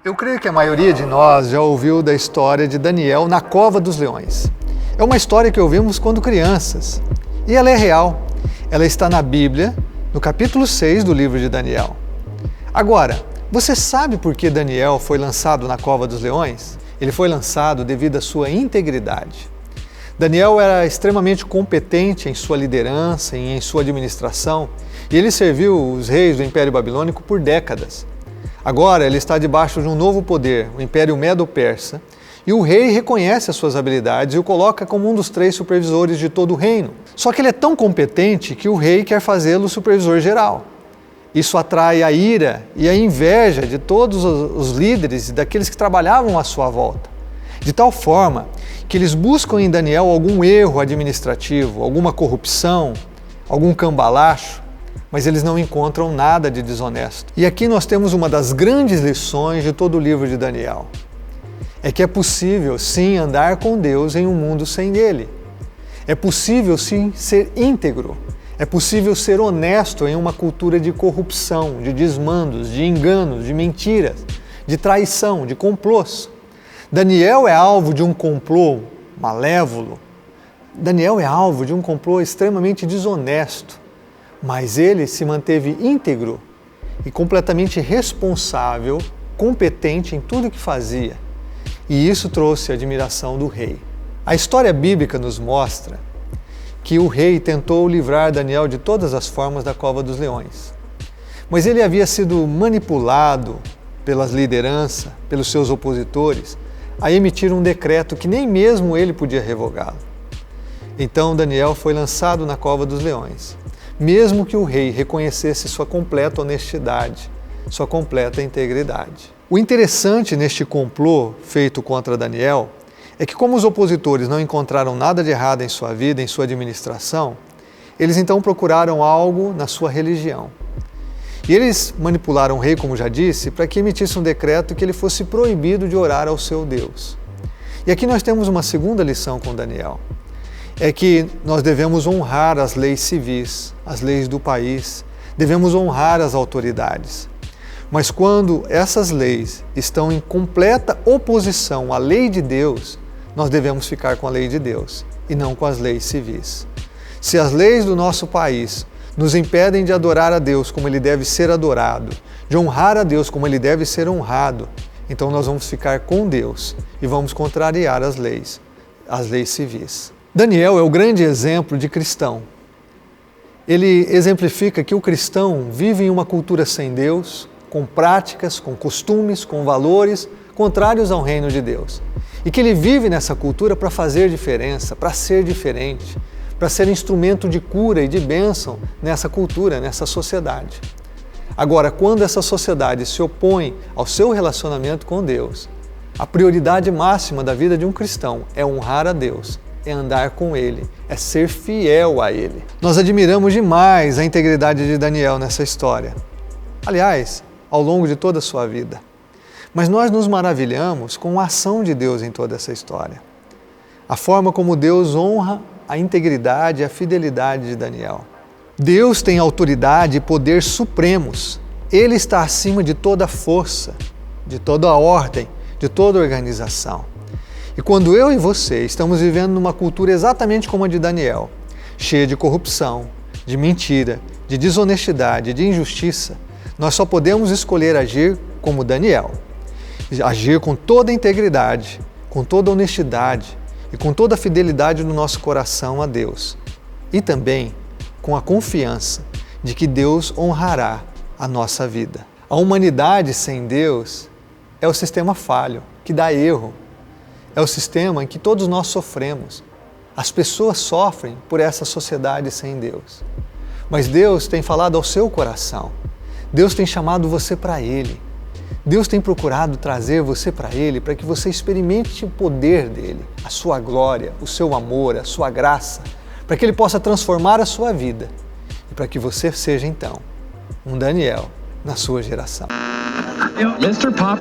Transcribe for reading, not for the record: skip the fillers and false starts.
Eu creio que a maioria de nós já ouviu da história de Daniel na cova dos leões. É uma história que ouvimos quando crianças. E ela é real. Ela está na Bíblia, no capítulo 6 do livro de Daniel. Agora, você sabe por que Daniel foi lançado na cova dos leões? Ele foi lançado devido à sua integridade. Daniel era extremamente competente em sua liderança e em sua administração, e ele serviu os reis do Império Babilônico por décadas. Agora ele está debaixo de um novo poder, o Império Medo-Persa, e o rei reconhece as suas habilidades e o coloca como um dos 3 supervisores de todo o reino. Só que ele é tão competente que o rei quer fazê-lo supervisor geral. Isso atrai a ira e a inveja de todos os líderes e daqueles que trabalhavam à sua volta. De tal forma que eles buscam em Daniel algum erro administrativo, alguma corrupção, algum cambalacho, mas eles não encontram nada de desonesto. E aqui nós temos uma das grandes lições de todo o livro de Daniel. É que é possível sim andar com Deus em um mundo sem Ele. É possível sim ser íntegro. É possível ser honesto em uma cultura de corrupção, de desmandos, de enganos, de mentiras, de traição, de complôs. Daniel é alvo de um complô malévolo. Daniel é alvo de um complô extremamente desonesto. Mas ele se manteve íntegro e completamente responsável, competente em tudo o que fazia. E isso trouxe a admiração do rei. A história bíblica nos mostra que o rei tentou livrar Daniel de todas as formas da cova dos leões. Mas ele havia sido manipulado pelas lideranças, pelos seus opositores, a emitir um decreto que nem mesmo ele podia revogá-lo. Então Daniel foi lançado na cova dos leões, mesmo que o rei reconhecesse sua completa honestidade, sua completa integridade. O interessante neste complô feito contra Daniel é que, como os opositores não encontraram nada de errado em sua vida, em sua administração, eles então procuraram algo na sua religião. E eles manipularam o rei, como já disse, para que emitisse um decreto que ele fosse proibido de orar ao seu Deus. E aqui nós temos uma segunda lição com Daniel. É que nós devemos honrar as leis civis, as leis do país, devemos honrar as autoridades. Mas quando essas leis estão em completa oposição à lei de Deus, nós devemos ficar com a lei de Deus e não com as leis civis. Se as leis do nosso país nos impedem de adorar a Deus como Ele deve ser adorado, de honrar a Deus como Ele deve ser honrado, então nós vamos ficar com Deus e vamos contrariar as leis civis. Daniel é o grande exemplo de cristão. Ele exemplifica que o cristão vive em uma cultura sem Deus, com práticas, com costumes, com valores contrários ao reino de Deus. E que ele vive nessa cultura para fazer diferença, para ser diferente, para ser instrumento de cura e de bênção nessa cultura, nessa sociedade. Agora, quando essa sociedade se opõe ao seu relacionamento com Deus, a prioridade máxima da vida de um cristão é honrar a Deus, é andar com Ele, é ser fiel a Ele. Nós admiramos demais a integridade de Daniel nessa história. Aliás, ao longo de toda a sua vida. Mas nós nos maravilhamos com a ação de Deus em toda essa história. A forma como Deus honra a integridade e a fidelidade de Daniel. Deus tem autoridade e poder supremos. Ele está acima de toda força, de toda a ordem, de toda a organização. E quando eu e você estamos vivendo numa cultura exatamente como a de Daniel, cheia de corrupção, de mentira, de desonestidade, de injustiça, nós só podemos escolher agir como Daniel. Agir com toda a integridade, com toda a honestidade e com toda a fidelidade do nosso coração a Deus. E também com a confiança de que Deus honrará a nossa vida. A humanidade sem Deus é o sistema falho, que dá erro. É o sistema em que todos nós sofremos. As pessoas sofrem por essa sociedade sem Deus. Mas Deus tem falado ao seu coração. Deus tem chamado você para Ele. Deus tem procurado trazer você para Ele para que você experimente o poder dEle, a sua glória, o seu amor, a sua graça, para que Ele possa transformar a sua vida e para que você seja então um Daniel na sua geração. Mr. Pop.